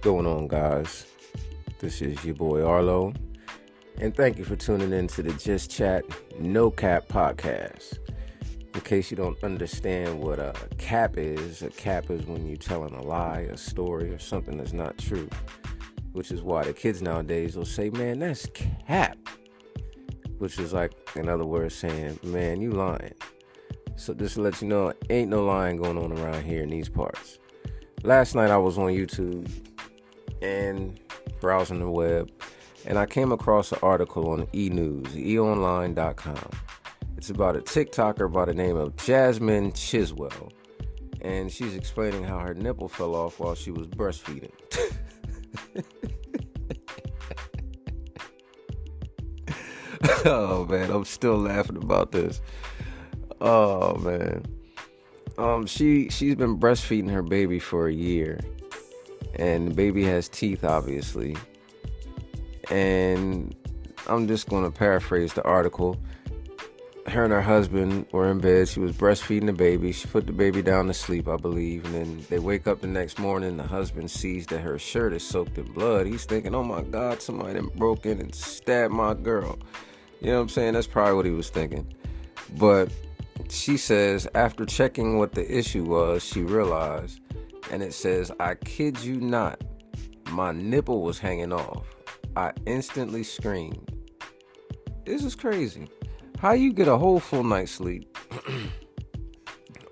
Going on, guys? This is your boy Arlo, and thank you for tuning in to the Just Chat No Cap podcast. In case you don't understand what a cap is when you're telling a lie, a story, or something that's not true, which is why the kids nowadays will say, man, that's cap, which is like, in other words, saying, man, you lying. So just to let you know, ain't no lying going on around here in these parts. Last night I was on YouTube and browsing the web, and I came across an article on eNews, eonline.com. It's about a TikToker by the name of Jasmine Chiswell, and she's explaining how her nipple fell off while she was breastfeeding. Oh man, I'm still laughing about this. Oh man. She's been breastfeeding her baby for a year, and the baby has teeth, obviously. And I'm just going to paraphrase the article. Her and her husband were in bed. She was breastfeeding the baby. She put the baby down to sleep, I believe. And then they wake up the next morning. The husband sees that her shirt is soaked in blood. He's thinking, oh my God, somebody done broke in and stabbed my girl. You know what I'm saying? That's probably what he was thinking. But she says, after checking what the issue was, she realized, and it says, I kid you not, my nipple was hanging off. I instantly screamed. This is crazy. How you get a whole full night's sleep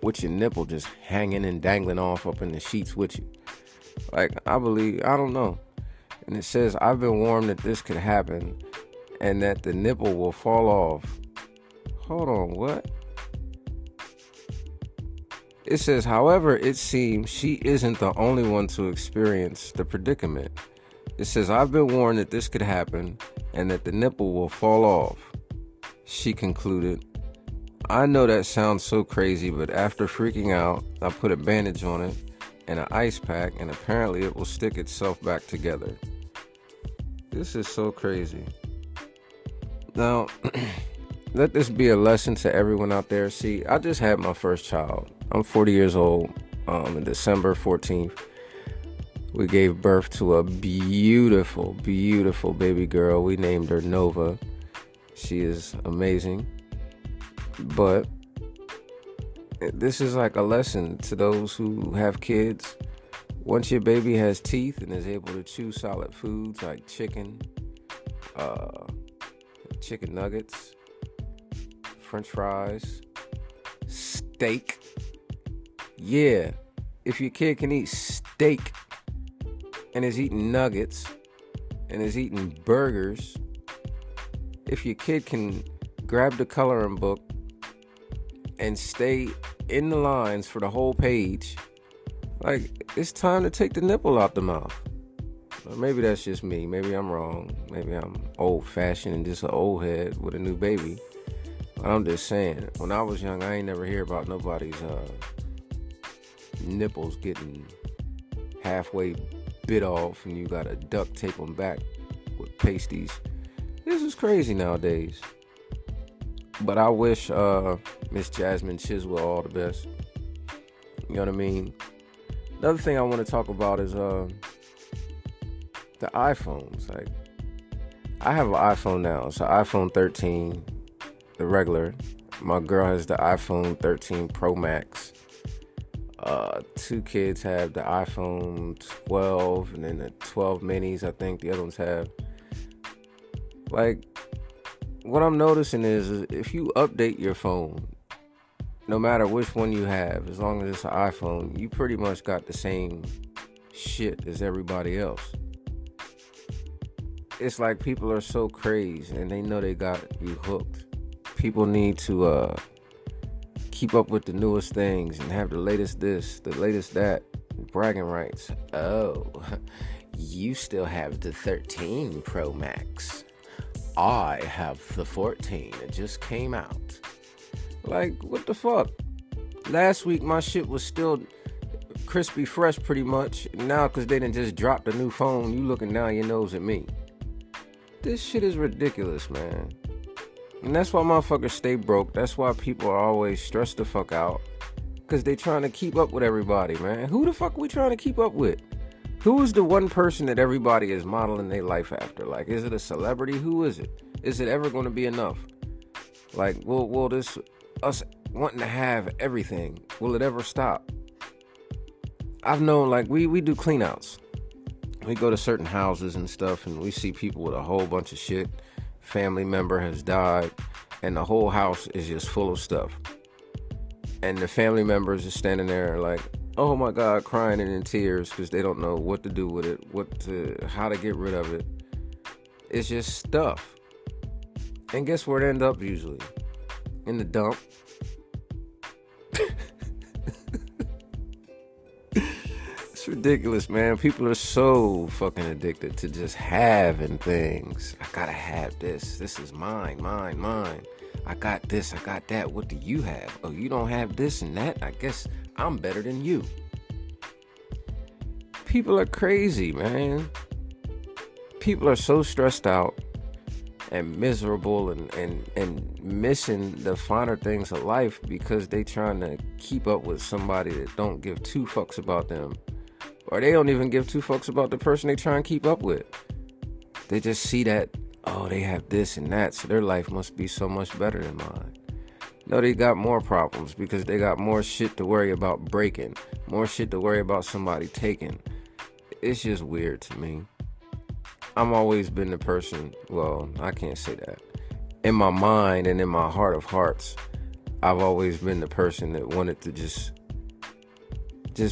with your nipple just hanging and dangling off up in the sheets with you? Like, I don't know. And it says, I've been warned that this could happen and that the nipple will fall off. Hold on, what? It says, however, it seems she isn't the only one to experience the predicament. It says, I've been warned that this could happen and that the nipple will fall off. She concluded, I know that sounds so crazy, but after freaking out, I put a bandage on it and an ice pack, and apparently it will stick itself back together. This is so crazy. Now, let this be a lesson to everyone out there. See, I just had my first child. I'm 40 years old. On December 14th, we gave birth to a beautiful, beautiful baby girl. We named her Nova. She is amazing. But this is like a lesson to those who have kids. Once your baby has teeth and is able to chew solid foods like chicken nuggets, French fries, steak. Yeah, if your kid can eat steak and is eating nuggets and is eating burgers, if your kid can grab the coloring book and stay in the lines for the whole page, like, it's time to take the nipple out the mouth. Or maybe that's just me. Maybe I'm wrong. Maybe I'm old-fashioned and just an old head with a new baby. But I'm just saying, when I was young, I ain't never hear about nobody's nipples getting halfway bit off and you gotta duct tape them back with pasties. This is crazy nowadays. But I wish Miss Jasmine Chiswell all the best. You know what I mean? Another thing I want to talk about is the iPhones. Like, I have an iPhone now. It's an iPhone 13, the regular. My girl has the iPhone 13 Pro Max. Two kids have the iPhone 12 and then the 12 minis, I think the other ones have. Like, what I'm noticing is if you update your phone, no matter which one you have, as long as it's an iPhone, you pretty much got the same shit as everybody else. It's like people are so crazed and they know they got you hooked. People need to keep up with the newest things and have the latest this, the latest that, bragging rights. Oh, you still have the 13 Pro Max. I have the 14. It just came out. Like, what the fuck? Last week, my shit was still crispy fresh pretty much. Now, because they didn't just drop the new phone, you looking down your nose at me. This shit is ridiculous, man. And that's why motherfuckers stay broke. That's why people are always stressed the fuck out. Because they trying to keep up with everybody, man. Who the fuck we trying to keep up with? Who is the one person that everybody is modeling their life after? Like, is it a celebrity? Who is it? Is it ever going to be enough? Like, will this, us wanting to have everything, will it ever stop? I've known, like, we do cleanouts. We go to certain houses and stuff, and we see people with a whole bunch of shit. Family member has died, and the whole house is just full of stuff. And the family members are standing there like, oh my God, crying and in tears because they don't know what to do with it, how to get rid of it. It's just stuff. And guess where it ends up usually? In the dump. It's ridiculous, man. People are so fucking addicted to just having things. I gotta have this. This is mine. I got this, I got that. What do you have? Oh, you don't have this and that? I guess I'm better than you. People are crazy, man. People are so stressed out and miserable and missing the finer things of life because they trying to keep up with somebody that don't give two fucks about them. Or they don't even give two fucks about the person they try and keep up with. They just see that, oh, they have this and that, so their life must be so much better than mine. No, they got more problems because they got more shit to worry about breaking, more shit to worry about somebody taking. It's just weird to me. I've always been the person, well, I can't say that. In my mind and in my heart of hearts, I've always been the person that wanted to just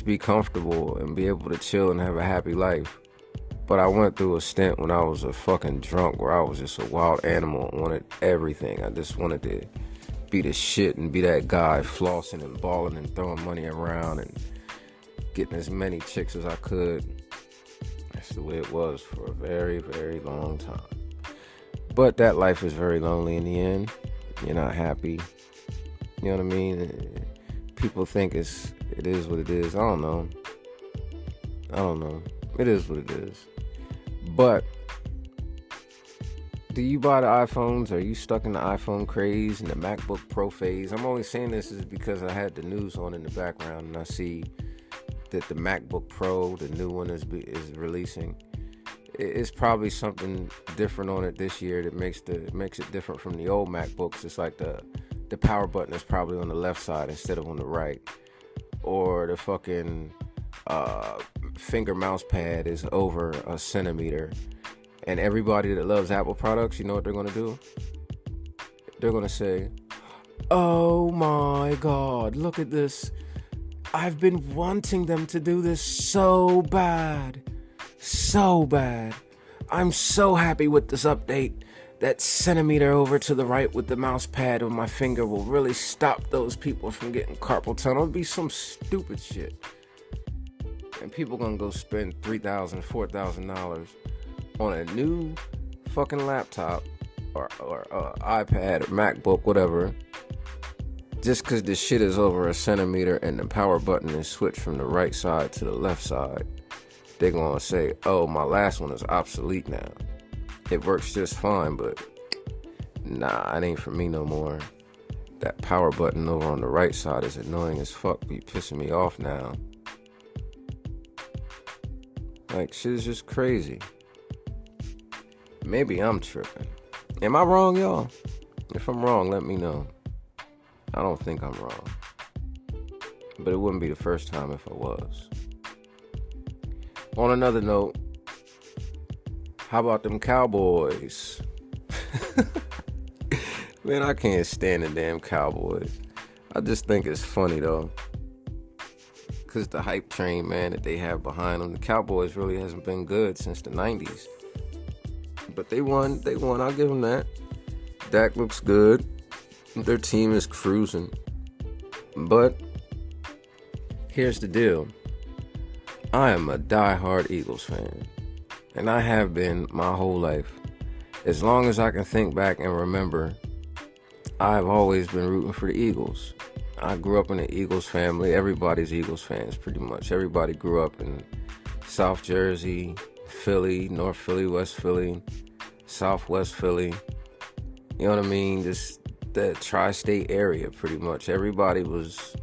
be comfortable and be able to chill and have a happy life. But I went through a stint when I was a fucking drunk where I was just a wild animal and wanted everything. I just wanted to be the shit and be that guy flossing and balling and throwing money around and getting as many chicks as I could. That's the way it was for a very, very long time. But that life is very lonely in the end. You're not happy. You know what I mean? People think it is what it is. I don't know. It is what it is. But do you buy the iPhones? Are you stuck in the iPhone craze and the MacBook Pro phase? I'm only saying this is because I had the news on in the background and I see that the MacBook Pro, the new one, is releasing. It's probably something different on it this year that makes it different from the old MacBooks. It's like the power button is probably on the left side instead of on the right, or the fucking finger mouse pad is over a centimeter. And everybody that loves Apple products, you know what they're gonna do? They're gonna say, oh my God, look at this. I've been wanting them to do this so bad. I'm so happy with this update. That centimeter over to the right with the mouse pad of my finger will really stop those people from getting carpal tunnel. It'll be some stupid shit. And people gonna go spend $3,000, $4,000 on a new fucking laptop or iPad or MacBook, whatever, just because the shit is over a centimeter and the power button is switched from the right side to the left side. They're gonna say, oh, my last one is obsolete now. It works just fine, but nah, it ain't for me no more. That power button over on the right side is annoying as fuck. Be pissing me off now. Like, shit is just crazy. Maybe I'm tripping. Am I wrong, y'all? If I'm wrong, let me know. I don't think I'm wrong. But it wouldn't be the first time if I was. On another note, how about them Cowboys? Man, I can't stand the damn Cowboys. I just think it's funny, though. Because the hype train, man, that they have behind them. The Cowboys really hasn't been good since the 90s. But they won. I'll give them that. Dak looks good. Their team is cruising. But here's the deal. I am a diehard Eagles fan. And I have been my whole life. As long as I can think back and remember, I've always been rooting for the Eagles. I grew up in an Eagles family. Everybody's Eagles fans, pretty much. Everybody grew up in South Jersey, Philly, North Philly, West Philly, Southwest Philly. You know what I mean? Just the tri-state area, pretty much. Everybody was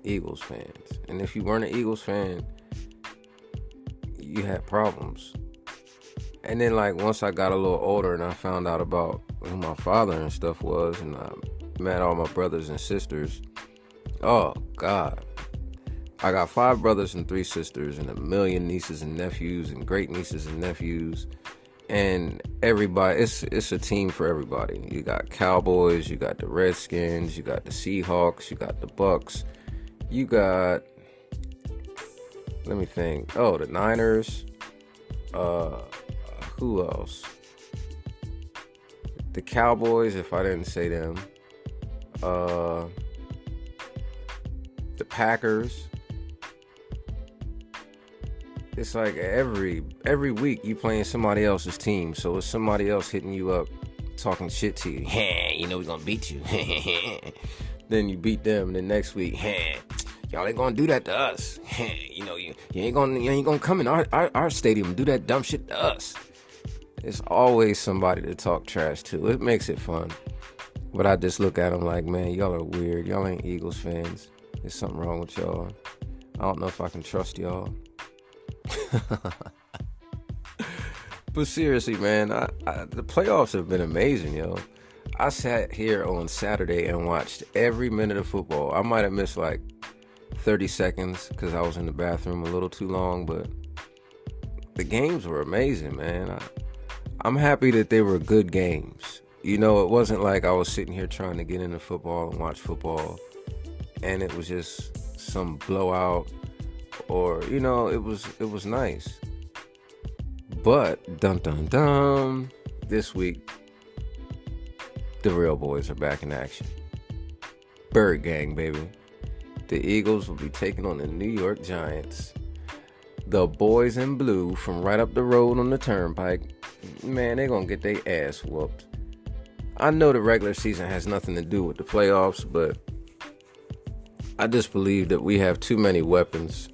Eagles fans. And if you weren't an Eagles fan, you had problems. And then, like, once I got a little older and I found out about who my father and stuff was, and I met all my brothers and sisters, oh, God. I got 5 brothers and 3 sisters and a million nieces and nephews and great nieces and nephews. And everybody, it's a team for everybody. You got Cowboys, you got the Redskins, you got the Seahawks, you got the Bucks, you got, let me think, oh, the Niners, who else? The Cowboys, if I didn't say them. The Packers. It's like every week you playing somebody else's team, so it's somebody else hitting you up, talking shit to you. You know we're gonna beat you. Then you beat them. The next week, y'all ain't gonna do that to us. You know you ain't gonna come in our stadium and do that dumb shit to us. It's always somebody to talk trash to. It makes it fun. But I just look at them like, man, y'all are weird. Y'all ain't Eagles fans. There's something wrong with y'all. I don't know if I can trust y'all. But seriously, man, the playoffs have been amazing, yo. I sat here on Saturday and watched every minute of football. I might have missed like 30 seconds because I was in the bathroom a little too long, but the games were amazing, man. I'm happy that they were good games. You know, it wasn't like I was sitting here trying to get into football and watch football and it was just some blowout, or, you know, it was nice. But dun dun dun, this week the real boys are back in action. Bird Gang, baby. The Eagles will be taking on the New York Giants. The boys in blue from right up the road on the turnpike, man, they're gonna get their ass whooped. I know the regular season has nothing to do with the playoffs, but I just believe that we have too many weapons.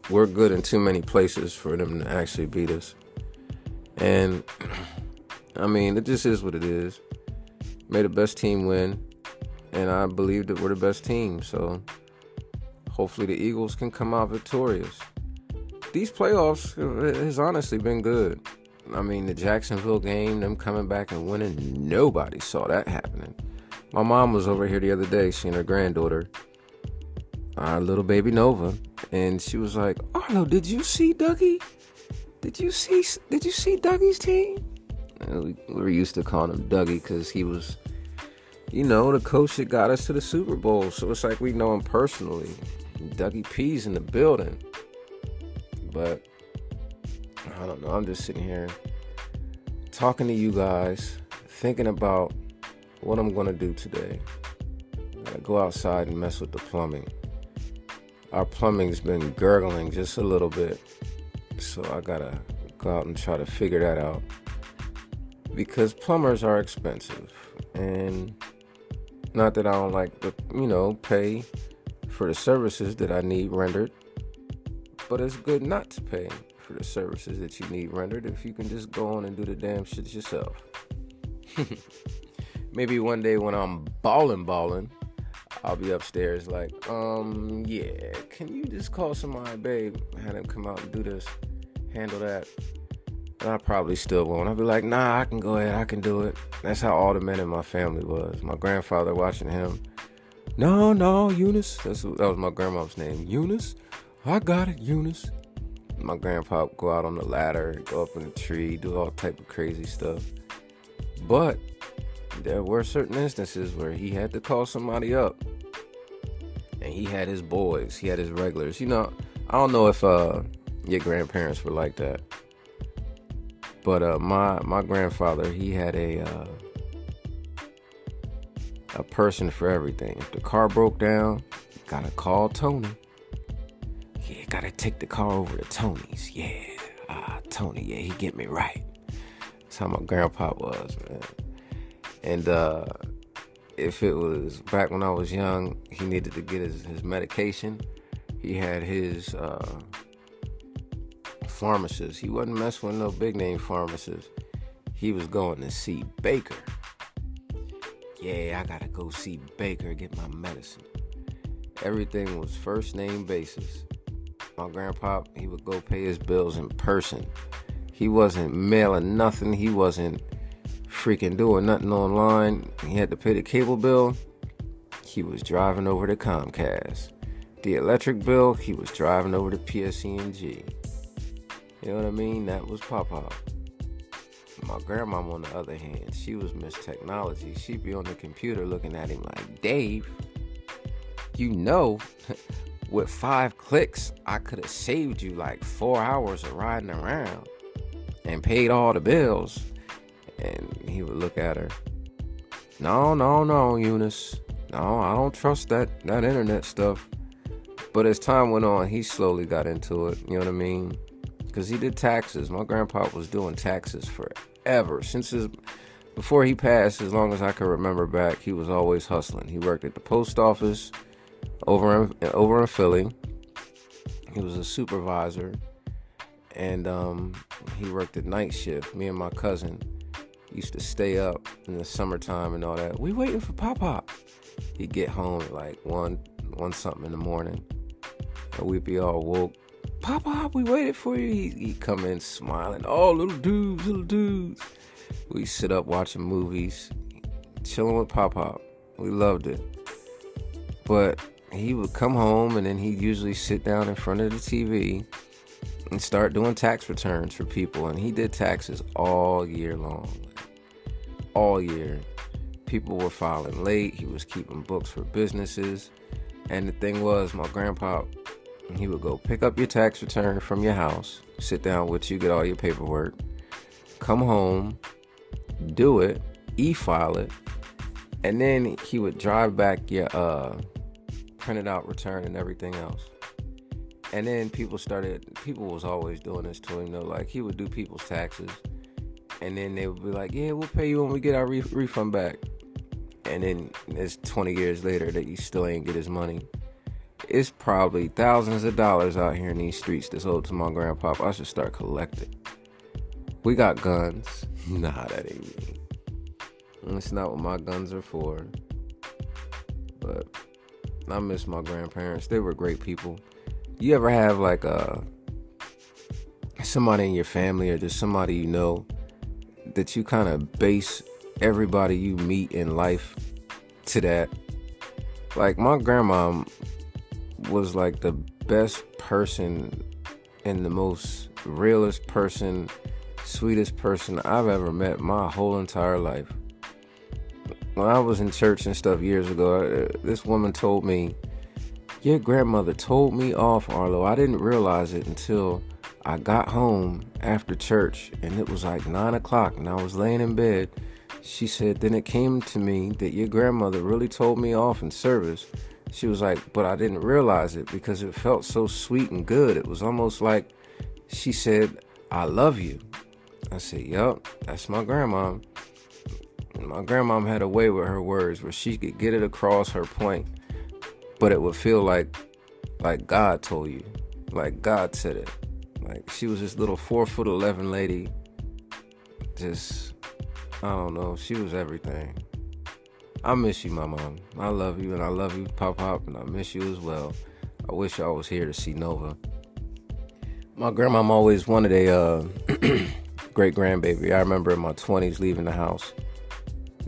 We're good in too many places for them to actually beat us. And, I mean, it just is what it is. May the best team win, and I believe that we're the best team, so hopefully the Eagles can come out victorious. These playoffs has honestly been good. I mean, the Jacksonville game, them coming back and winning, nobody saw that happening. My mom was over here the other day seeing her granddaughter, our little baby Nova, and she was like, "Arlo, did you see Dougie? Did you see Dougie's team?" And we were used to calling him Dougie because he was, you know, the coach that got us to the Super Bowl. So it's like we know him personally. Dougie P's in the building. But I don't know. I'm just sitting here talking to you guys, thinking about what I'm going to do today. I got to go outside and mess with the plumbing. Our plumbing's been gurgling just a little bit. So I got to go out and try to figure that out. Because plumbers are expensive. And not that I don't like to, you know, pay for the services that I need rendered. But it's good not to pay for the services that you need rendered if you can just go on and do the damn shit yourself. Maybe one day when I'm balling, I'll be upstairs like, yeah, can you just call somebody, babe, have them come out and do this, handle that? And I probably still won't. I'll be like, nah, I can go ahead, I can do it. That's how all the men in my family was. My grandfather watching him, no, Eunice. That was my grandma's name, Eunice. I got it, Eunice. My grandpa would go out on the ladder, go up in the tree, do all type of crazy stuff. But there were certain instances where he had to call somebody up. And he had his boys, he had his regulars. You know, I don't know if your grandparents were like that. But my grandfather, he had a person for everything. If the car broke down, you gotta call Tony. Yeah, gotta take the car over to Tony's. Yeah, Tony, yeah, he get me right. That's how my grandpa was, man. And if it was back when I was young, he needed to get his medication. He had his pharmacist. He wasn't messing with no big name pharmacist. He was going to see Baker. Yeah, I gotta go see Baker, get my medicine. Everything was first name basis. My grandpa, he would go pay his bills in person. He wasn't mailing nothing. He wasn't freaking doing nothing online. He had to pay the cable bill. He was driving over to Comcast. The electric bill, he was driving over to PSE&G. You know what I mean? That was Papa. My grandma, on the other hand, she was Miss Technology. She'd be on the computer looking at him like, Dave, you know, with 5 clicks, I could have saved you like 4 hours of riding around and paid all the bills. And he would look at her. No, Eunice. No, I don't trust that internet stuff. But as time went on, he slowly got into it. You know what I mean? Because he did taxes. My grandpa was doing taxes forever. Before he passed, as long as I can remember back, he was always hustling. He worked at the post office over in Philly. He was a supervisor. And he worked at night shift. Me and my cousin used to stay up in the summertime and all that. We waiting for Pop. He'd get home at like 1 something in the morning. And we'd be all woke. Pop, we waited for you. He'd come in smiling. Oh, little dudes. We sit up watching movies, chilling with Pop. We loved it. But he would come home and then he'd usually sit down in front of the TV and start doing tax returns for people. And he did taxes all year long. All year. People were filing late. He was keeping books for businesses. And the thing was, my grandpa, he would go pick up your tax return from your house, sit down with you, get all your paperwork, come home, do it, e-file it, and then he would drive back your printed out return and everything else. And then people was always doing this to him, though. Like, he would do people's taxes, and then they would be like, yeah, we'll pay you when we get our refund back. And then it's 20 years later that you still ain't get his money. It's probably thousands of dollars out here in these streets that's owed to my grandpa. I should start collecting. We got guns. Nah, that ain't me. That's not what my guns are for. But I miss my grandparents. They were great people. You ever have like somebody in your family or just somebody you know that you kind of base everybody you meet in life to that? Like, my grandma was like the best person and the most realest person, sweetest person I've ever met my whole entire life. When I was in church and stuff years ago, this woman told me, your grandmother told me off, Arlo. I didn't realize it until I got home after church and it was like 9 o'clock and I was laying in bed. She said, then it came to me that your grandmother really told me off in service. She was like, but I didn't realize it because it felt so sweet and good. It was almost like she said, I love you. I said, yup, that's my grandma. My grandma had a way with her words where she could get it across her point, but it would feel like God told you, like God said it. Like, she was this little 4'11" lady. Just, I don't know. She was everything. I miss you, my mom. I love you, and I love you, Pop, and I miss you as well. I wish I was here to see Nova. My grandmom always wanted a great grandbaby. I remember in my 20s leaving the house,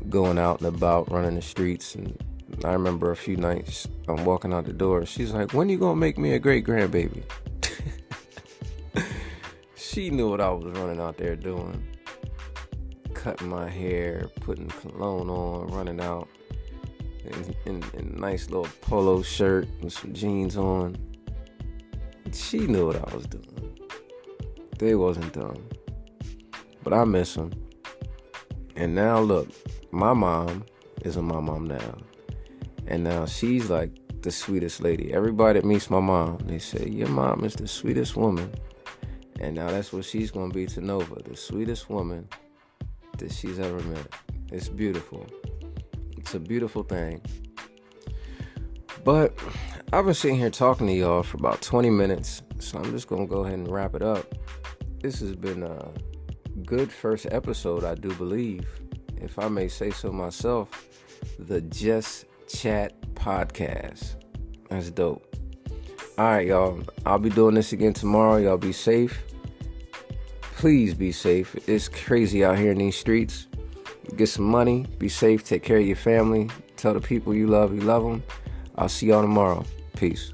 going out and about, running the streets, and I remember a few nights I'm walking out the door. She's like, when you gonna make me a great grandbaby? She knew what I was running out there doing. Cutting my hair, putting cologne on, running out in a nice little polo shirt with some jeans on. She knew what I was doing. They wasn't dumb. But I miss them. And now look, my mom is my mom now. And now she's like the sweetest lady. Everybody that meets my mom, they say, your mom is the sweetest woman. And now that's what she's going to be to Nova, the sweetest woman that she's ever met. It's beautiful. It's a beautiful thing. But I've been sitting here talking to y'all for about 20 minutes, so I'm just going to go ahead and wrap it up. This has been a good first episode, I do believe. If I may say so myself, the Just Chat podcast. That's dope. Alright, y'all. I'll be doing this again tomorrow. Y'all be safe. Please be safe. It's crazy out here in these streets. Get some money. Be safe. Take care of your family. Tell the people you love them. I'll see y'all tomorrow. Peace.